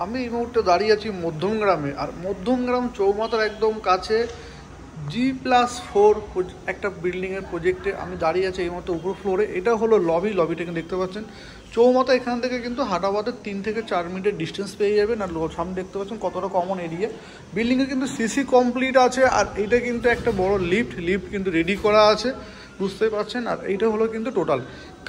আমি এই মুহূর্তে দাঁড়িয়ে আছি মধ্যমগ্রামে, আর মধ্যমগ্রাম চৌমাথার একদম কাছে G+4 একটা বিল্ডিংয়ের প্রজেক্টে আমি দাঁড়িয়ে আছি এই মুহূর্তে উপর ফ্লোরে। এটা হলো লবিটা কিন্তু দেখতে পাচ্ছেন। চৌমাথা এখান থেকে কিন্তু হাঁটাপথে 3 থেকে 4 মিনিটের ডিস্টেন্স পেয়ে যাবেন। আর সামনে দেখতে পাচ্ছেন কতটা কমন এরিয়া। বিল্ডিংয়ে কিন্তু সিসি কমপ্লিট আছে, আর এইটা কিন্তু একটা বড় লিফট কিন্তু রেডি করা আছে, বুঝতেই পারছেন। আর এইটা হলো কিন্তু টোটাল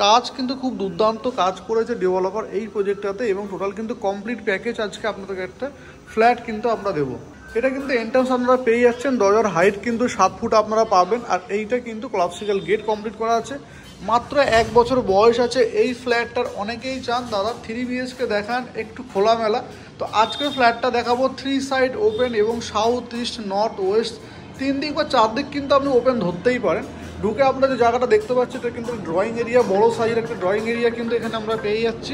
কাজ কিন্তু খুব দুর্দান্ত কাজ করেছে ডেভেলপার এই প্রজেক্টটাতে, এবং টোটাল কিন্তু কমপ্লিট প্যাকেজ আজকে আপনাদেরকে একটা ফ্ল্যাট কিন্তু আমরা দেবো। এটা কিন্তু এন্ট্রান্স আপনারা পেয়ে যাচ্ছেন, দরজার হাইট কিন্তু 7 ফুট আপনারা পাবেন। আর এইটা কিন্তু ক্লাসিক্যাল গেট কমপ্লিট করা আছে, মাত্র 1 বছর বয়স আছে এই ফ্ল্যাটটার। অনেকেই চান দাদা 3 BHK দেখান একটু খোলামেলা, তো আজকের ফ্ল্যাটটা দেখাবো 3 সাইড ওপেন এবং সাউথ ইস্ট নর্থ ওয়েস্ট 3 দিক বা 4 দিক কিন্তু আপনি ওপেন ধরতেই পারেন। ঢুকে আপনারা যে জায়গাটা দেখতে পাচ্ছেন এটা কিন্তু ড্রয়িং এরিয়া, বড় সাইজের একটা ড্রয়িং এরিয়া কিন্তু এখানে আমরা পেয়ে যাচ্ছি।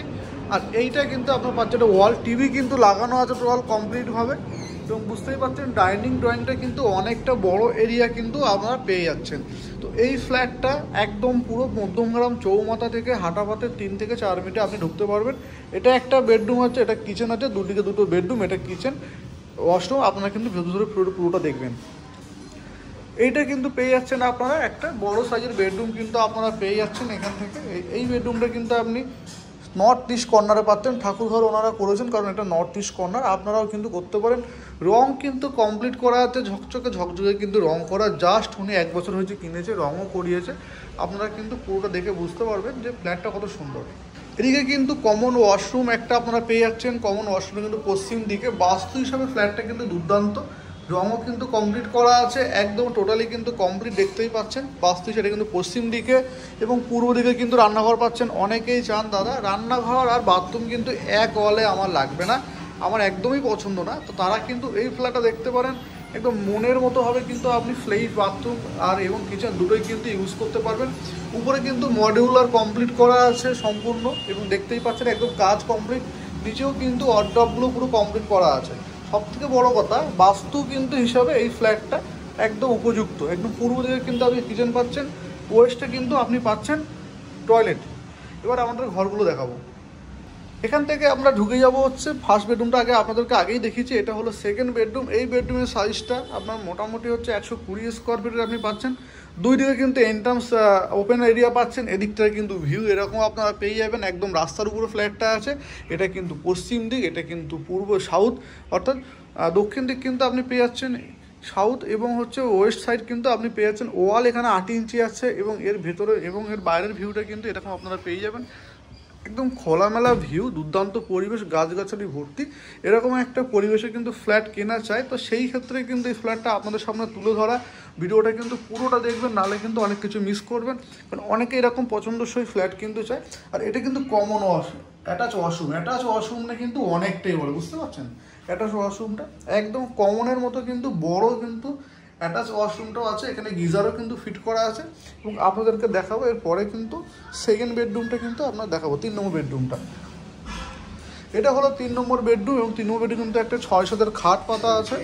আর এইটা কিন্তু আপনার পাচ্ছেন একটা ওয়াল টিভি কিন্তু লাগানো আছে টোটাল কমপ্লিটভাবে, এবং বুঝতেই পারছেন ড্রয়িংটা কিন্তু অনেকটা বড় এরিয়া কিন্তু আপনারা পেয়ে যাচ্ছেন। তো এই ফ্ল্যাটটা একদম পুরো মধ্যমগ্রাম চৌমাথা থেকে হাঁটাপথে 3 থেকে 4 মিনিটে আপনি ঢুকতে পারবেন। এটা একটা বেডরুম আছে, এটা কিচেন আছে, দুদিকে দুটো বেডরুম, এটা কিচেন ওয়াশরুম। আপনারা কিন্তু ভেতরে পুরোটা দেখবেন। এইটা কিন্তু পেয়ে যাচ্ছেন আপনারা একটা বড় সাইজের বেডরুম কিন্তু আপনারা পেয়ে যাচ্ছেন এখান থেকে। এই বেডরুমটা কিন্তু আপনি নর্থ ইস্ট কর্নারে পাচ্ছেন, ঠাকুরঘর ওনারা করেছেন কারণ এটা নর্থ ইস্ট কর্নার, আপনারাও কিন্তু করতে পারেন। রং কিন্তু কমপ্লিট করা আছে, ঝকঝকে কিন্তু রং করা, জাস্ট উনি 1 বছর হয়েছে কিনেছে, রঙও করিয়েছে। আপনারা কিন্তু পুরোটা দেখে বুঝতে পারবেন যে ফ্ল্যাটটা কত সুন্দর। এদিকে কিন্তু কমন ওয়াশরুম একটা আপনারা পেয়ে যাচ্ছেন, কমন ওয়াশরুমে কিন্তু পশ্চিম দিকে। বাস্তু হিসাবে ফ্ল্যাটটা কিন্তু দুর্দান্ত, রঙও কিন্তু কমপ্লিট করা আছে, একদম টোটালি কিন্তু কমপ্লিট দেখতেই পাচ্ছেন। বাস্তু সেটা কিন্তু পশ্চিম দিকে, এবং পূর্ব দিকে কিন্তু রান্নাঘর পাচ্ছেন। অনেকেই চান দাদা রান্নাঘর আর বাথরুম কিন্তু এক ওয়ালে আমার লাগবে না, আমার একদমই পছন্দ না, তো তারা কিন্তু এই ফ্ল্যাটটা দেখতে পারেন। একদম মনের মতো হবে কিন্তু আপনি ফ্ল্যাট বাথরুম আর এবং কিচেন দুটোই কিন্তু ইউজ করতে পারবেন। উপরে কিন্তু মডিউলার কমপ্লিট করা আছে সম্পূর্ণ, এবং দেখতেই পাচ্ছেন একদম কাজ কমপ্লিট। নিচেও কিন্তু ওয়ার্ডরোবগুলো পুরো কমপ্লিট করা আছে। সবথেকে বড় কথা বাস্তু কিন্তু হিসাবে এই ফ্ল্যাটটা একদম উপযুক্ত। একদম পূর্ব দিকে কিন্তু আপনি কিচেন পাচ্ছেন, ওয়েস্টে কিন্তু আপনি পাচ্ছেন টয়লেট। এবার আমাদের ঘরগুলো দেখাবো। এখান থেকে আমরা ঢুকে যাব হচ্ছে ফার্স্ট বেডরুমটা। আপনাদেরকে আগেই দেখিয়েছি, এটা হলো সেকেন্ড বেডরুম। এই বেডরুমের সাইজটা আপনার মোটামুটি হচ্ছে 120 স্কোয়ার ফিটের আপনি পাচ্ছেন। দুই দিকে কিন্তু এন্ট্রান্স ওপেন এরিয়া পাচ্ছেন, এদিকটায় কিন্তু ভিউ এরকম আপনারা পেয়ে যাবেন। একদম রাস্তার উপরে ফ্ল্যাটটা আছে, এটা কিন্তু পশ্চিম দিক, এটা কিন্তু পূর্ব সাউথ অর্থাৎ দক্ষিণ দিক কিন্তু আপনি পেয়ে যাচ্ছেন সাউথ, এবং হচ্ছে ওয়েস্ট সাইড কিন্তু আপনি পেয়ে যাচ্ছেন। ওয়াল এখানে 8 ইঞ্চি আছে, এবং এর ভেতরে এবং এর বাইরের ভিউটা কিন্তু এরকম আপনারা পেয়ে যাবেন। একদম খোলামেলা ভিউ, দুর্দান্ত পরিবেশ, গাছগাছালি ভর্তি। এরকম একটা পরিবেশে কিন্তু ফ্ল্যাট কেনা চায়, তো সেই ক্ষেত্রে কিন্তু এই ফ্ল্যাটটা আপনাদের সামনে তুলে ধরা। ভিডিওটা কিন্তু পুরোটা দেখবেন, নাহলে কিন্তু অনেক কিছু মিস করবেন, কারণ অনেকে এরকম পছন্দসই ফ্ল্যাট কিন্তু চায়। আর এটা কিন্তু কমন ওয়াশরুম, অ্যাটাচ ওয়াশরুমটা কিন্তু অনেকটাই বড়, বুঝতে পারছেন। অ্যাটাচ ওয়াশরুমটা একদম কমনের মতো কিন্তু বড়, কিন্তু অ্যাটাচ ওয়াশরুমটাও আছে, এখানে গিজারও কিন্তু ফিট করা আছে। এবং আপনাদেরকে দেখাবো এরপরে কিন্তু সেকেন্ড বেডরুমটা কিন্তু আপনার দেখাবো, 3 নম্বর বেডরুমটা। এটা হলো 3 নম্বর বেডরুম, এবং 3 নম্বর বেডরুম কিন্তু একটা 6-7 খাট পাতা আছে,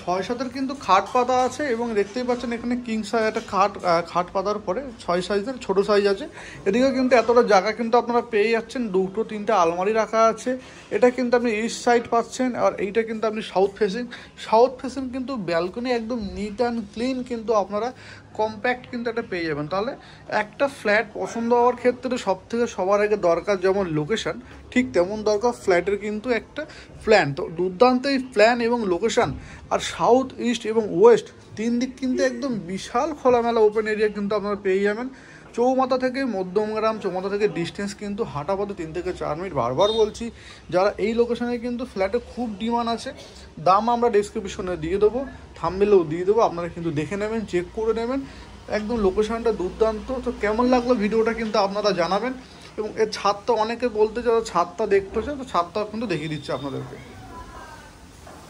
6-7 কিন্তু খাট পাতা আছে। এবং দেখতেই পাচ্ছেন এখানে কিং সাইজ একটা খাট পাতার পরে 6 সাইজের ছোটো সাইজ আছে। এদিকে কিন্তু এতটা জায়গা কিন্তু আপনারা পেয়ে যাচ্ছেন, 2-3টা আলমারি রাখা আছে। এটা কিন্তু আপনি ইস্ট সাইড পাচ্ছেন, আর এইটা কিন্তু আপনি সাউথ ফেসিং কিন্তু ব্যালকনি একদম নিট অ্যান্ড ক্লিন কিন্তু আপনারা কম্প্যাক্ট কিন্তু একটা পেয়ে যাবেন। তাহলে একটা ফ্ল্যাট পছন্দ হওয়ার ক্ষেত্রে সবার আগে দরকার যেমন লোকেশান, ঠিক তেমন দরকার ফ্ল্যাটের কিন্তু একটা প্ল্যান। তো দুর্দান্ত এই প্ল্যান এবং লোকেশান, আর সাউথ ইস্ট এবং ওয়েস্ট 3 দিক কিন্তু একদম বিশাল খোলামেলা ওপেন এরিয়া কিন্তু আপনারা পেয়ে যাবেন। চৌমাথা থেকে মধ্যমগ্রাম, চৌমাথা থেকে ডিস্টেন্স কিন্তু হাঁটাপথে 3 থেকে 4 মিনিট। বারবার বলছি, যারা এই লোকেশানে কিন্তু ফ্ল্যাটে খুব ডিমান্ড আছে, দাম আমরা ডেসক্রিপশনে দিয়ে দেবো, থাম্বনেলেও দিয়ে দেবো, আপনারা কিন্তু দেখে নেবেন, চেক করে নেবেন। একদম লোকেশানটা দুর্দান্ত। তো কেমন লাগলো ভিডিওটা কিন্তু আপনারা জানাবেন। এবং এর ছাদটা অনেকে বলতে যারা ছাদটা দেখতে চায়, তো ছাদটা কিন্তু দেখিয়ে দিচ্ছে আপনাদেরকে।